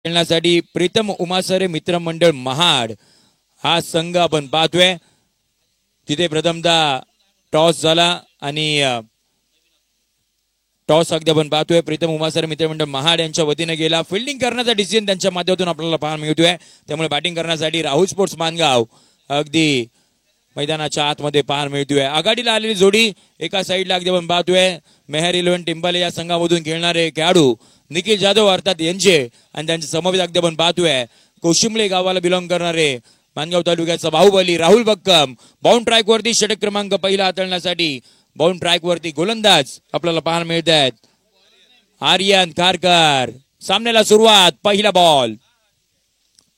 खेळण्यासाठी प्रीतम उमासरे मित्रमंडळ महाड हा संघ आपण पाहतोय। तिथे प्रथमतः टॉस झाला आणि टॉस अगदी आपण पाहतोय प्रीतम उमासरे मित्रमंडळ महाड यांच्या वतीने गेला। फिल्डिंग करण्याचा डिसिजन त्यांच्या माध्यमातून आपल्याला पाहायला मिळतोय। त्यामुळे बॅटिंग करण्यासाठी राहुल स्पोर्ट्स मानगाव अगदी मैदानाच्या आतमध्ये पाहायला मिळतोय। आघाडीला आलेली जोडी एका साईडला अगदी आपण पाहतोय मेहर 11 टिंबाले या संघामधून खेळणारे खेळाडू निखिल जाधव अर्थात यांचे आणि त्यांच्या समवेत अगदी आपण पाहतोय कोशिमले गावाला बिलॉंग करणारे मानगाव तालुक्याचा बाहुबली राहुल बक्कम बाउंड ट्रॅक वरती षटक क्रमांक पहिला हाताळण्यासाठी बाउंड ट्रॅक वरती गोलंदाज आपल्याला पाहायला मिळत आहेत। आर्यन कारकर सामन्याला सुरुवात।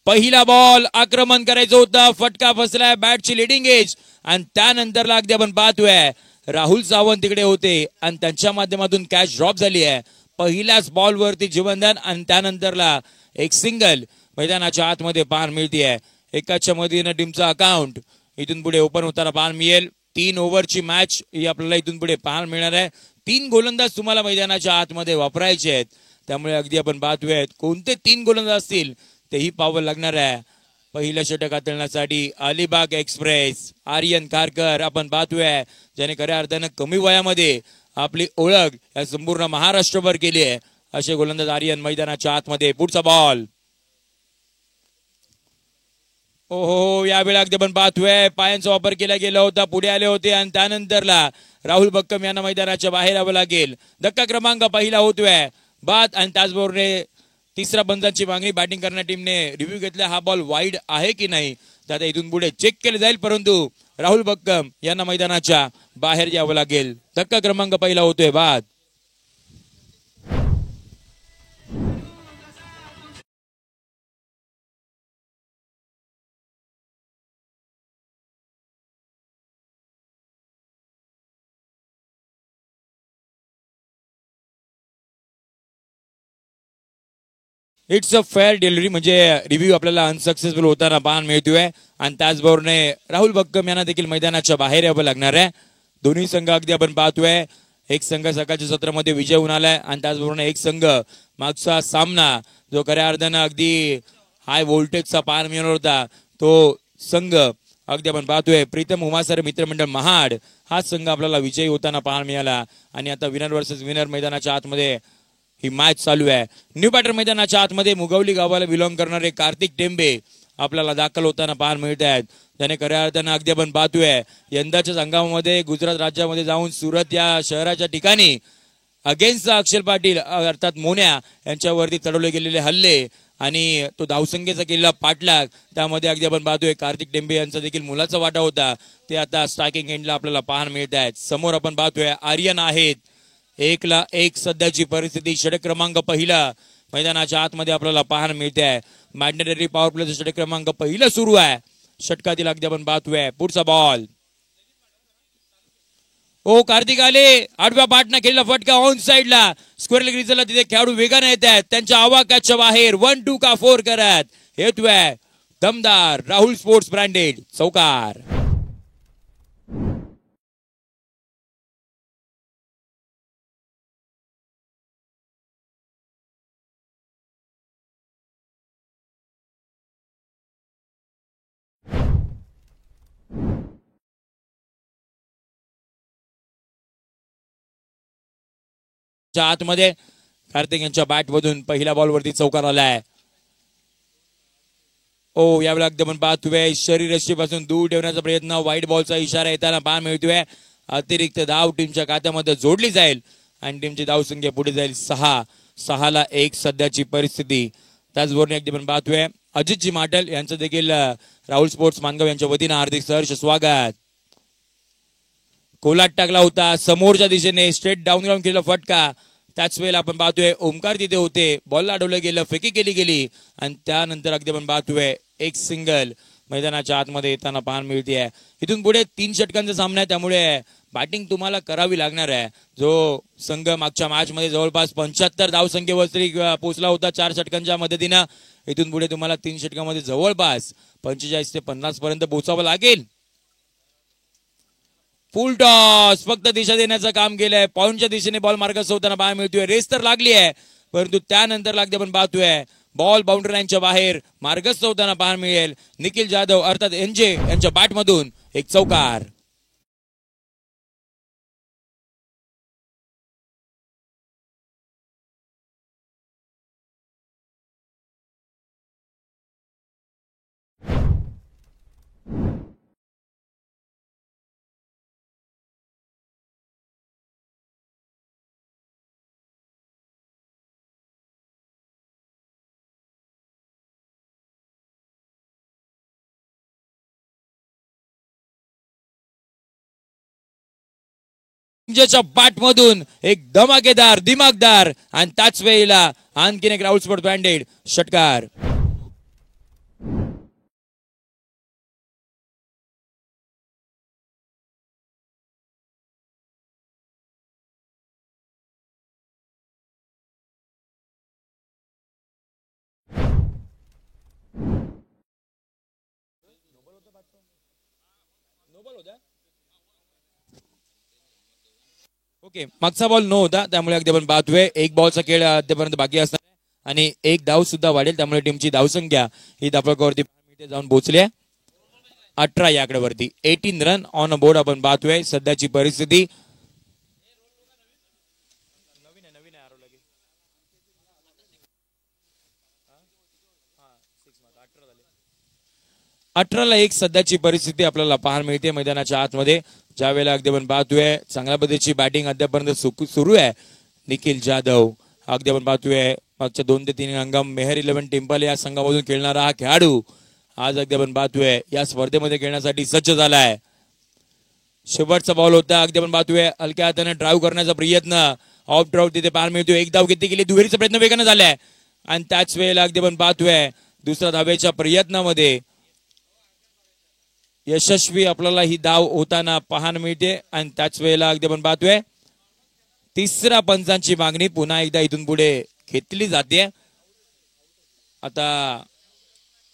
पहिला बॉल आक्रमण करायचं होतं, फटका फसलाय, बॅटची लिडिंग एज आणि त्यानंतरला अगदी आपण पाहतोय राहुल सावंत तिकडे होते आणि त्यांच्या माध्यमातून कॅच ड्रॉप झाली आहे। पहिल्याच बॉल वरती जीवनदान आणि त्यानंतरला एक सिंगल मैदानाच्या आतमध्ये पाहायला मिळते। एकाच्या मदतीने टीमचा अकाउंट इथून पुढे ओपन होताना पाहायला मिळेल। 3 ओव्हरची मॅच ही आपल्याला इथून पुढे पाहायला मिळणार आहे। 3 गोलंदाज तुम्हाला मैदानाच्या आतमध्ये वापरायचे आहेत, त्यामुळे अगदी आपण पाहतोय कोणते 3 गोलंदाज असतील तेही पाहावं लागणार आहे। पहिलं षटक हाताळण्यासाठी अलिबाग एक्सप्रेस आर्यन कारकर आपण पाहतोय ज्याने खऱ्या अर्थानं कमी वयामध्ये आपली ओळख या संपूर्ण महाराष्ट्रभर केली आहे। असे गोलंदाज आर्यन मैदानाच्या आतमध्ये। पुढचा बॉल ओहो यावेळी अगदी आपण पाहतोय पायांचा वापर केला गेला होता, पुढे आले होते आणि त्यानंतरला राहुल बक्कम यांना मैदानाच्या बाहेर यावं लागेल। धक्का क्रमांक पहिला होतोय बाद आणि त्याचबरोबर तिसरा बंदाची मागणी बॅटिंग करणाऱ्या टीमने रिव्ह्यू घेतला। हा बॉल वाईड आहे की नाही तर आता इथून पुढे चेक केले जाईल, परंतु राहुल बक्कम यांना मैदानाच्या बाहेर यावं लागेल। धक्का क्रमांक पहिला होतोय बाद। इट्स अ फेअर डिलिव्हरी म्हणजे रिव्ह्यू आपल्याला अनसक्सेसफुल होताना पाहायला मिळतोय आणि त्याचबरोबर राहुल बक्कम यांना देखील मैदानाच्या बाहेर यावं लागणार आहे। दोन्ही संघ अगदी आपण पाहतोय एक संघ सकाळच्या सत्रामध्ये विजय होऊन आलाय आणि त्याचबरोबर एक संघ मागचा सामना जो खऱ्या अर्थानं अगदी हाय व्होल्टेजचा पाहायला मिळणार होता तो संघ अगदी आपण पाहतोय प्रीतम उमासरे मित्रमंडळ महाड हा संघ आपल्याला विजयी होताना पाहायला मिळाला आणि आता विनर वर्सेस विनर मैदानाच्या आतमध्ये ही मॅच चालू आहे। न्यू बॅटर मैदानाच्या आतमध्ये मुगवली गावाला बिलॉंग करणारे कार्तिक टेंबे आपल्याला दाखल होताना पाहायला मिळत आहेत। त्याने खऱ्या अर्थानं अगदी आपण पाहतोय यंदाच्या संघामध्ये गुजरात राज्यामध्ये जाऊन सुरत या शहराच्या ठिकाणी अगेन्स्ट अक्षर पाटील अर्थात मोन्या यांच्यावरती चढवले गेलेले हल्ले आणि तो धावसंख्येचा केलेला पाठलाग त्यामध्ये अगदी आपण पाहतोय कार्तिक टेंबे यांचा देखील मुलाचा वाटा होता, ते आता स्ट्रायकिंग एंडला आपल्याला पाहायला मिळत आहेत। समोर आपण पाहतोय आर्यन आहेत 1-1 सध्याची परिस्थिती। षटक क्रमांक पहिला मैदानाच्या आतमध्ये आपल्याला पाहायला मिळते आहे। मॅग्नेटरी पॉवर प्लेचं षटक क्रमांक पहिला सुरू आहे। षटकातील अगदी आपण पाहतोय पुढचा बॉल ओ कार्तिक आले आडव्या पाठना केलेला फटका ऑन साइडला स्क्वेअर ग्रीजला तिथे खेळाडू वेगाने येत आहेत, त्यांच्या आवाक्याच्या बाहेर 1-2 का 4 करत येतोय दमदार राहुल स्पोर्ट्स ब्रँडेड चौकार। आतमध्ये कार्तिक यांच्या बॅट मधून पहिल्या बॉल वरती चौकार आलाय। ओ यावेळी अगदी आपण पाहतोय शरीरयष्टीपासून दूर ठेवण्याचा प्रयत्न, व्हाईट बॉलचा इशारा येताना पाहायला मिळतोय। अतिरिक्त धाव टीमच्या खात्यामध्ये जोडली जाईल आणि टीमची धावसंख्या पुढे जाईल 6-1 सध्याची परिस्थिती। त्याचबरोबर अगदी आपण पाहतोय अजितजी माटल यांचं देखील राहुल स्पोर्ट्स मानगाव यांच्या वतीनं हार्दिक सहर्ष स्वागत। कोलाट टाकला होता समोरच्या दिशेने स्ट्रेट डाऊन ग्राउंड केलेला फटका, त्याच वेळेला आपण पाहतोय ओमकार तिथे होते, बॉल अडवलं गेलं, फेकी केली गेली आणि त्यानंतर अगदी आपण पाहतोय एक सिंगल मैदानाच्या आतमध्ये येताना पाहायला मिळते। इथून पुढे 3 षटकांचा सामना आहे, त्यामुळे बॅटिंग तुम्हाला करावी लागणार आहे। जो संघ मागच्या मॅच मध्ये जवळपास 75 धावसंख्येवरती पोहोचला होता 4 षटकांच्या मदतीनं, इथून पुढे तुम्हाला 3 षटकांमध्ये जवळपास 45 ते 50 पर्यंत पोहोचावं लागेल। फुल टॉस फक्त दिशा देण्याचं काम केलंय, पॉइंटच्या दिशेने बॉल मार्गस्थ होताना पाहायला मिळतोय। रेस तर लागली आहे, परंतु त्यानंतर लागते आपण पाहतोय बॉल बाउंड्री लाईनच्या बाहेर मार्गस्थ होताना पाहायला मिळेल. निखिल जाधव अर्थात एनजे यांच्या बॅटमधून एक चौकार. च्या बॅटमधून एक धमाकेदार दिमागदार आणि त्याच वेळेला आणखीन एक राहुल स्पोर्ट ब्रँडेड षटकार. ओके, मागचा बॉल नो होता त्यामुळे अगदी आपण पाहतोय एक बॉलचा खेळ अद्यापर्यंत बाकी असणार आणि एक धाव सुद्धा वाढेल त्यामुळे टीमची धावसंख्या ही धापकावरती जाऊन पोहोचली आहे 18 या आकड्यावरती. 18 रन ऑन अ बोर्ड आपण पाहतोय सध्याची परिस्थिती. 18ला 1 सध्याची परिस्थिती आपल्याला पाहायला मिळते मैदानाच्या आतमध्ये. ज्या वेळेला अगदी आपण पाहतोय चांगल्या पद्धतीची बॅटिंग अद्यापर्यंत सुरू आहे. निखिल जाधव अगदी आपण पाहतोय मागच्या 2 ते 3 हंगाम मेहर 11 टेम्पल या संघामधून खेळणारा हा खेळाडू आज अगदी आपण पाहतोय या स्पर्धेमध्ये खेळण्यासाठी सज्ज झालाय. शेवटचा बॉल होता अगदी आपण पाहतोय हलक्या हाताने ड्राईव्ह करण्याचा प्रयत्न ऑफ ड्राईव्ह तिथे पाहायला मिळतोय. एक धाव किती गेली दुहेरीचा प्रयत्न वेगाने झालाय आणि त्याच वेळेला अगदी आपण पाहतोय दुसऱ्या धावेच्या प्रयत्नामध्ये यशस्वी आपल्याला ही धाव होताना पाहायला मिळते आणि त्याच वेळेला अगदी आपण पाहतोय तिसऱ्या पंचांची मागणी पुन्हा एकदा इथून पुढे घेतली जाते. आता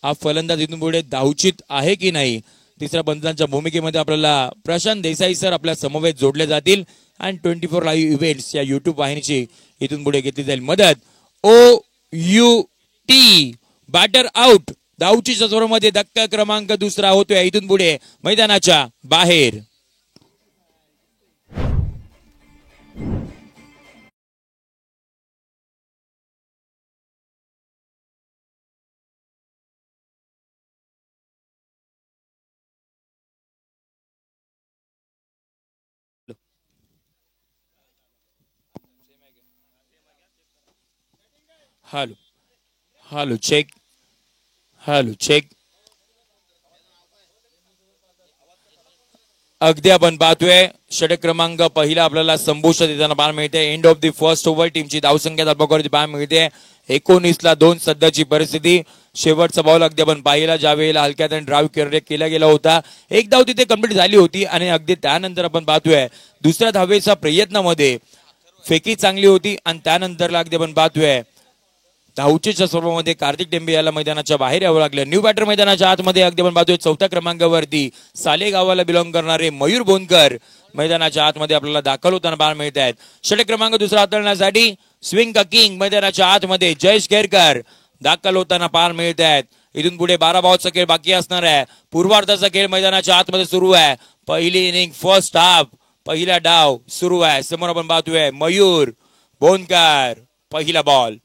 हा फलंदाज इथून पुढे धावचित आहे की नाही तिसऱ्या पंचांच्या भूमिकेमध्ये आपल्याला प्रशांत देसाई सर आपल्या समवेत जोडले जातील आणि 24 लाईव्ह इव्हेंट्स या युट्यूब वाहिनीची इथून पुढे घेतली जाईल मदत. OUT batter out. धावची स्वरूपामध्ये धक्का क्रमांक दुसरा होतोय इथून पुढे मैदानाच्या बाहेर. Hello hello check. Hello check. अगदी आपण पाहतोय षटक क्रमांक पहिला आपल्याला संपुष्टात देताना पाहायला मिळते. End of the first over. टीमची धावसंख्या धापकावरती पाहायला मिळते 19ला 2 सध्याची परिस्थिती. शेवटचा बॉल अगदी आपण पाहिला ज्या वेळेला हलक्यात आणि ड्राईव्ह केला गेला होता. एक धाव तिथे कंप्लीट झाली होती आणि अगदी त्यानंतर आपण पाहतोय दुसऱ्या धावेच्या प्रयत्नामध्ये फेकी चांगली होती आणि त्यानंतरला अगदी आपण पाहतोय धावचीच्या स्वरूपामध्ये कार्तिक टेंबे याला मैदानाच्या बाहेर यावं लागलं. न्यू बॅटर मैदानाच्या आतमध्ये अगदी आपण पाहतोय 4थ्या क्रमांकावरती साले गावाला बिलॉंग करणारे मयूर बोनकर मैदानाच्या आतमध्ये आपल्याला दाखल होताना पाहायला मिळत आहेत. षटक क्रमांक दुसरा हाताळण्यासाठी स्विंग का किंग मैदानाच्या आतमध्ये जयेश केरकर दाखल होताना पाहायला मिळत आहेत. इथून पुढे 12 बॉलचा खेळ बाकी असणार आहे. पूर्वार्धाचा खेळ मैदानाच्या आतमध्ये सुरू आहे. पहिली इनिंग फर्स्ट हाफ पहिला डाव सुरू आहे. समोर आपण पाहतोय मयूर बोनकर. पहिला बॉल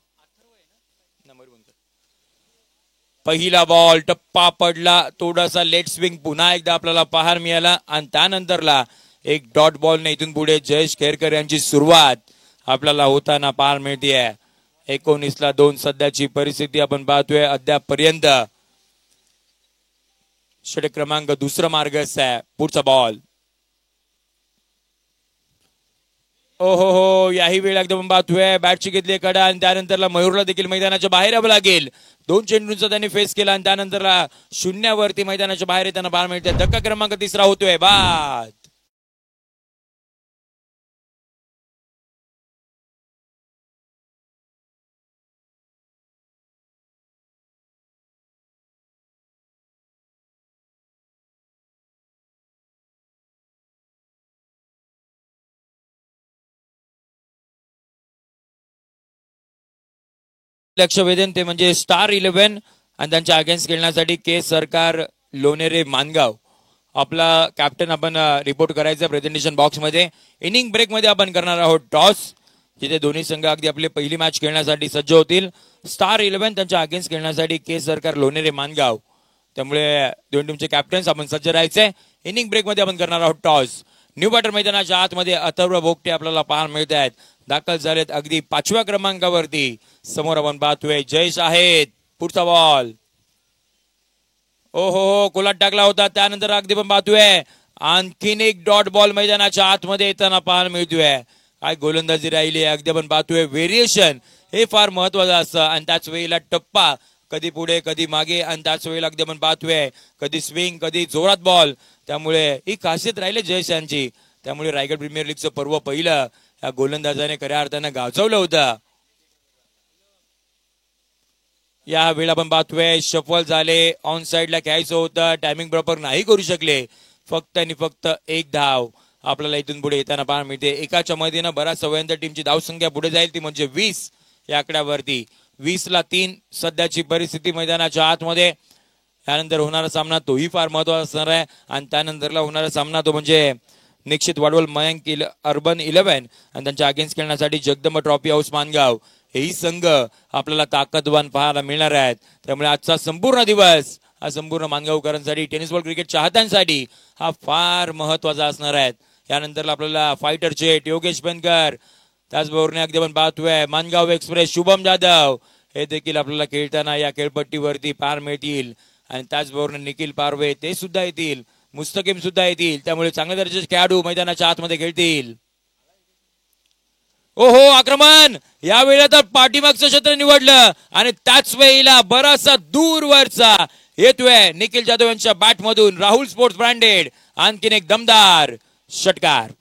पहिला बॉल टप्पा पडला थोडासा लेट स्विंग पुन्हा एकदा आपल्याला पाहायला मिळाला आणि त्यानंतरला एक डॉट बॉलने इथून पुढे जयेश खेरकर यांची सुरुवात आपल्याला होताना पाहायला मिळते. 19ला 2 सध्याची परिस्थिती आपण पाहतोय अद्यापपर्यंत. षटक क्रमांक दुसरा मार्गस्थ आहे. पुढचा बॉल हो याही वेळ एकदम पाहतोय बॅटची घेतली कडा आणि त्यानंतरला मयूरला देखील मैदानाच्या बाहेर यावं लागेल. 2 चेंडूंचा त्यांनी फेस केला आणि त्यानंतरला शून्यावरती मैदानाच्या बाहेर येताना पाहायला मिळते. धक्का क्रमांक तिसरा होतोय बाद. लक्ष वेधन ते म्हणजे स्टार 11 आणि त्यांच्या अगेन्स्ट खेळण्यासाठी के सरकार लोणेरे मानगाव. आपला कॅप्टन आपण रिपोर्ट करायचा प्रेझेंटेशन बॉक्स मध्ये. इनिंग ब्रेक मध्ये आपण करणार आहोत टॉस, जिथे दोन्ही संघ अगदी आपली पहिली मॅच खेळण्यासाठी सज्ज होतील. स्टार 11 त्यांच्या अगेन्स्ट खेळण्यासाठी के सरकार लोणेरे मानगाव. त्यामुळे दोन टीमचे कॅप्टन्स आपण सज्ज राहायचे. इनिंग ब्रेक मध्ये आपण करणार आहोत टॉस. न्यू बॅटर मैदानाच्या आतमध्ये अथर्व बोगटे आपल्याला पाहायला मिळत आहेत. दाखल झालेत अगदी 5व्या क्रमांकावरती. समोर आपण पाहतोय जयेश आहेत. पुढचा बॉल हो कोलाट टाकला होता. त्यानंतर अगदी पण पाहतोय आणखीन एक डॉट बॉल मैदानाच्या आतमध्ये येताना पाहायला मिळतोय. काय गोलंदाजी राहिली अगदी आपण पाहतोय. व्हेरिएशन हे फार महत्वाचं असतं आणि त्याच वेळेला टप्पा कधी पुढे कधी मागे आणि त्याच वेळेला अगदी आपण पाहतोय कधी स्विंग कधी जोरात बॉल. त्यामुळे ही खासियत राहिली जयेश यांची. त्यामुळे रायगड प्रीमियर लीगचं पर्व पहिलं या गोलंदाजाने खऱ्या अर्थानं गाजवलं होतं. या वेळेला आपण पाहतोय शफल झाले. ऑन साइडला घ्यायचं होतं, टायमिंग प्रॉपर नाही करू शकले. फक्त आणि फक्त एक धाव आपल्याला इथून पुढे येताना पाहायला मिळते. एकाच्या मधीनं बराच सवयंतर टीमची धावसंख्या पुढे जाईल ती म्हणजे 20 या आकड्यावरती. 20-3 सध्याची परिस्थिती मैदानाच्या आतमध्ये. त्यानंतर होणारा सामना तोही फार महत्वाचा असणार आहे आणि त्यानंतरला होणारा सामना तो म्हणजे निश्चित वाडवल मयंक अर्बन 11 आणि त्यांच्या अगेन्स्ट खेळण्यासाठी जगदंब ट्रॉफी हाऊस मानगाव. हेही संघ आपल्याला ताकदवान पाहायला मिळणार आहेत. त्यामुळे आजचा संपूर्ण दिवस हा संपूर्ण मानगावकरांसाठी टेनिस बॉल क्रिकेट चाहत्यांसाठी हा फार महत्वाचा असणार आहे. यानंतर आपल्याला फायटर जेट योगेश बनकर, त्याचबरोबर अगदी आपण पाहतोय मानगाव एक्सप्रेस शुभम जाधव हे देखील आपल्याला खेळताना या खेळपट्टीवरती पार मिळतील. आणि त्याचबरोबर निखिल पारवे ते सुद्धा येतील, मुस्तकीम सुद्धा येतील. त्यामुळे चांगल्या दर्जाचे खेळाडू मैदानाच्या आतमध्ये खेळतील. ओहो आक्रमण या वेळेला तर पाठीमागचं क्षेत्र निवडलं आणि त्याच वेळेला बराचसा दूरवरचा येतोय निखिल जाधव यांच्या बॅट मधून. राहुल स्पोर्ट्स ब्रँडेड आणखीन एक दमदार षटकार.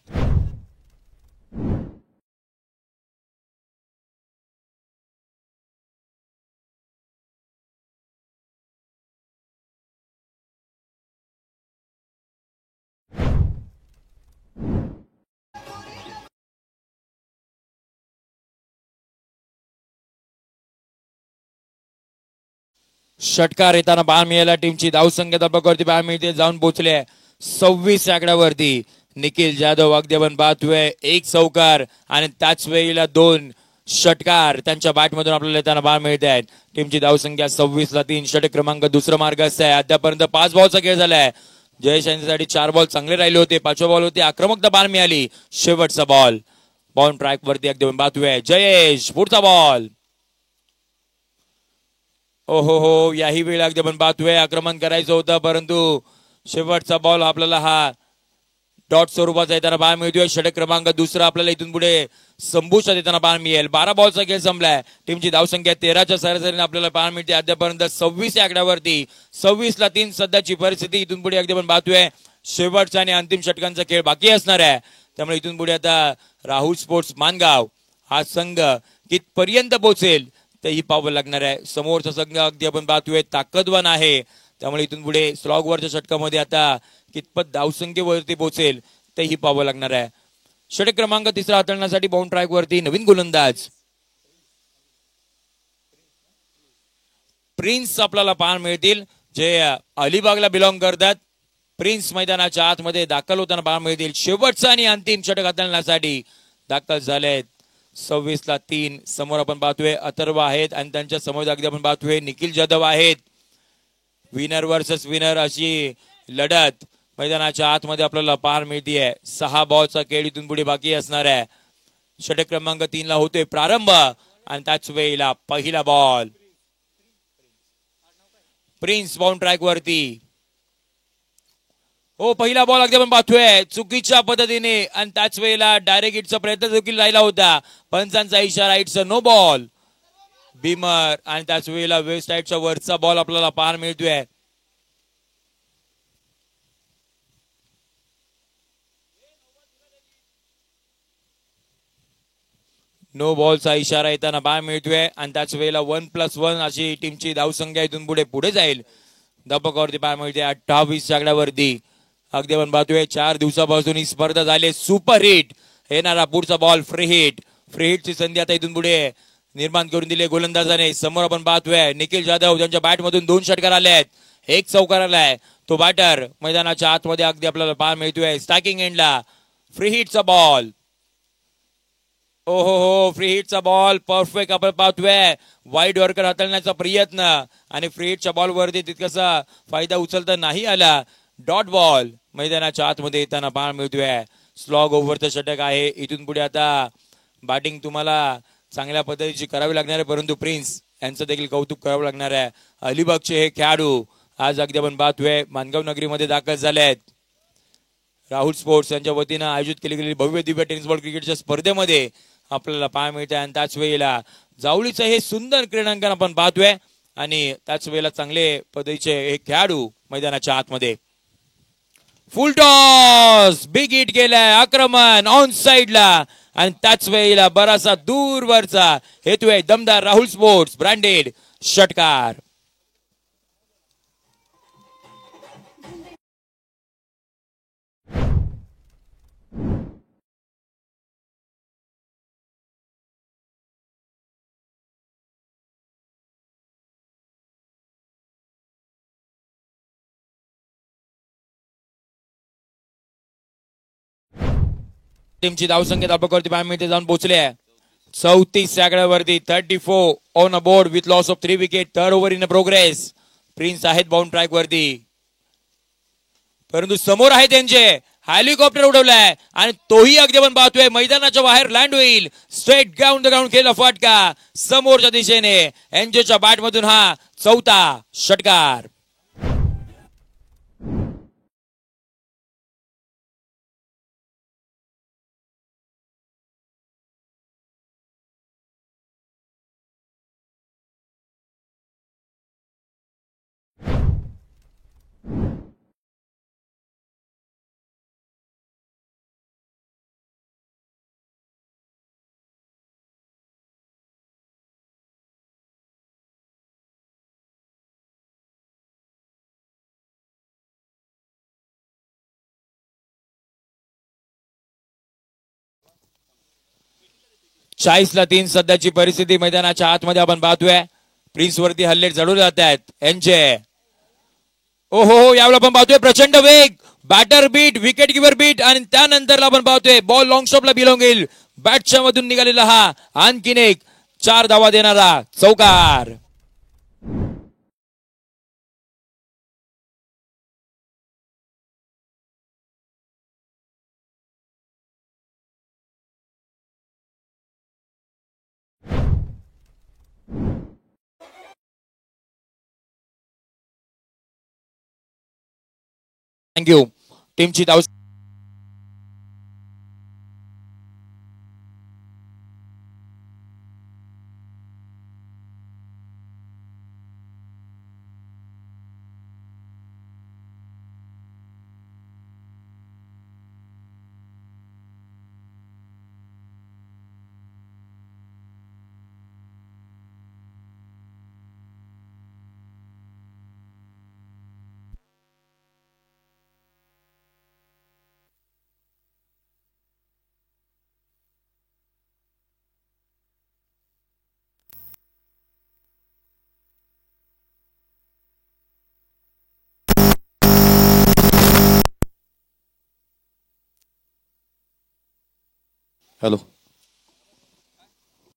षटकार येताना पाहायला मिळाला. टीमची धावसंख्या तबक्यावरती पाहायला मिळते, जाऊन पोहोचले 26 आकड्यावरती. निखिल जाधव अगदी आपण पाहतोय एक चौकार आणि त्याच वेळेला 2 षटकार त्यांच्या बॅटमधून आपल्याला येताना पाहायला मिळत आहेत. टीमची धावसंख्या 26-3. षटक क्रमांक दुसरा मार्गस्थ आहे. अद्यापर्यंत 5 बॉलचा खेळ झालाय. जयेश यांच्यासाठी 4 बॉल चांगले राहिले होते. 5व्या बॉल होते आक्रमकता पाहायला मिळाली. शेवटचा बॉल बाउंड ट्रॅक वरती अगदी आपण पाहतोय जयेश. पुढचा बॉल हो याही वेळेला अगदी आपण पाहतोय आक्रमण करायचं होतं, परंतु शेवटचा बॉल आपल्याला हा डॉट स्वरूपाचा येताना पाहायला मिळतोय. षटक क्रमांक दुसरा आपल्याला इथून पुढे संपुष्टात येताना पाहायला मिळेल. 12 बॉलचा खेळ संपलाय. टीमची धावसंख्या 13च्या सरासरीने आपल्याला पाहायला मिळते. अद्यापर्यंत 26 या आकड्यावरती. 26-3 सध्याची परिस्थिती. इथून पुढे अगदी आपण पाहतोय शेवटचा आणि अंतिम षटकांचा खेळ बाकी असणार आहे. त्यामुळे इथून पुढे आता राहुल स्पोर्ट्स मानगाव हा संघ कितपर्यंत पोहोचेल तेही पाहावं लागणार आहे. समोरचा संघ अगदी आपण पाहतोय ताकदवान आहे. त्यामुळे इथून पुढे स्लॉगवरच्या षटकामध्ये आता कितपत धावसंख्येवरती पोहोचेल तेही पाहावं लागणार आहे. षटक क्रमांक तिसरा हाताळण्यासाठी बाउंड ट्रॅक वरती नवीन गोलंदाज प्रिन्स आपल्याला पाहायला मिळतील, जे अलिबागला बिलॉंग करतात. प्रिन्स मैदानाच्या आतमध्ये दाखल होताना पाहायला मिळतील. शेवटचा आणि अंतिम षटक हाताळण्यासाठी दाखल झालेत. 26-3. समोर आपण पाहतोय अथर्व आहेत आणि त्यांच्या समोर अगदी आपण पाहतोय निखिल जाधव आहेत. विनर वर्सेस विनर अशी लढत मैदानाच्या आतमध्ये आपल्याला पाहायला मिळतीये. 6 बॉलचा खेळ इथून पुढे बाकी असणार आहे. षटक क्रमांक 3 ला होतोय प्रारंभ आणि त्याच वेळेला पहिला बॉल. प्रिन्स बाउंड ट्रॅक वरती. पहिला बॉल अगदी आपण पाहतोय चुकीच्या पद्धतीने आणि त्याच वेळेला डायरेक्ट हिटचा प्रयत्न देखील राहिला होता. पंचांचा इशारा, it's a no ball. Beamer आणि त्याच वेळेला वेस्ट साइडच्या वरचा बॉल आपल्याला पाहायला मिळतोय. नो बॉलचा इशारा येताना पाहायला मिळतोय आणि त्याच वेळेला 1+1 अशी टीमची धावसंख्या इथून पुढे जाईल. धपकावरती पाहायला मिळते 28 आकड्यावरती. अगदी आपण पाहतोय 4 दिवसापासून ही स्पर्धा झाली सुपर हिट. येणारा पुढचा बॉल फ्री हिट. फ्री हिटची संधी आता इथून पुढे निर्माण करून दिले गोलंदाजाने. समोर आपण पाहतोय निखिल जाधव ज्यांच्या बॅटमधून 2 षटकार आले आहेत, 1 चौकार आलाय. तो बॅटर मैदानाच्या आतमध्ये अगदी आपल्याला पाहायला मिळतोय. स्टॅकिंग एंडला फ्री हिटचा बॉल. ओहो हो, फ्री हिटचा बॉल परफेक्ट आपण पाहतोय. वाईड वर्कर हाताळण्याचा प्रयत्न आणि फ्री हिटच्या बॉल वरती तितकासा फायदा उचलता नाही आला. डॉट बॉल मैदानाच्या आतमध्ये येताना पाहायला मिळतोय. स्लॉग ओव्हरचं षटक आहे. इथून पुढे आता बॅटिंग तुम्हाला चांगल्या पद्धतीची करावी लागणार आहे, परंतु प्रिन्स यांचं देखील कौतुक करावं लागणार आहे. अलिबागचे हे खेळाडू आज अगदी आपण पाहतोय मानगाव नगरीमध्ये दाखल झाले आहेत. राहुल स्पोर्ट्स यांच्या वतीनं आयोजित केली गेलेली भव्य दिव्य टेनिस बॉल क्रिकेटच्या स्पर्धेमध्ये आपल्याला पाहायला मिळत आहे. आणि त्याच वेळेला जावळीचं हे सुंदर क्रीडांगण आपण पाहतोय आणि त्याच वेळेला चांगले पद्धतीचे हे खेळाडू मैदानाच्या आतमध्ये. फुल टॉस, बिग हिट केलाय, आक्रमण ऑन साइडला आणि त्याच वेळेला बराचसा दूरवरचा हेतू दमदार राहुल स्पोर्ट्स ब्रँडेड षटकार. टीमची धावसंख्या धावपकावरती पाहायला मिळते, जाऊन पोहोचले आहे 34 आकड्यावरती. 34 on a board with loss of 3 wicket. 3rd over in progress. Prince आहेत बाउंड ट्रॅक वरती, परंतु समोर आहे त्यांचे हेलिकॉप्टर उडवलाय आणि तोही अगदी आपण पाहतोय मैदानाच्या बाहेर लँड होईल. स्ट्रेट ग्राउंड द ग्राउंड केला फटका समोरच्या दिशेने. एनजेच्या बॅट मधून हा 4था षटकार. ला 3 सध्याची परिस्थिती मैदानाच्या आतमध्ये आपण पाहतोय. प्रिन्स वरती हल्ले चढवले जात आहेत यांचे. ओहो, यावेळेला आपण पाहतोय प्रचंड वेग, batter beat, wicket keeper beat आणि त्यानंतर आपण पाहतोय बॉल लॉंग शॉपला बिलॉंग येईल. बॅटच्या मधून निघालेला हा आणखीन एक 4 धावा देणारा चौकार. थँक्यू. टीमची धाव हॅलो.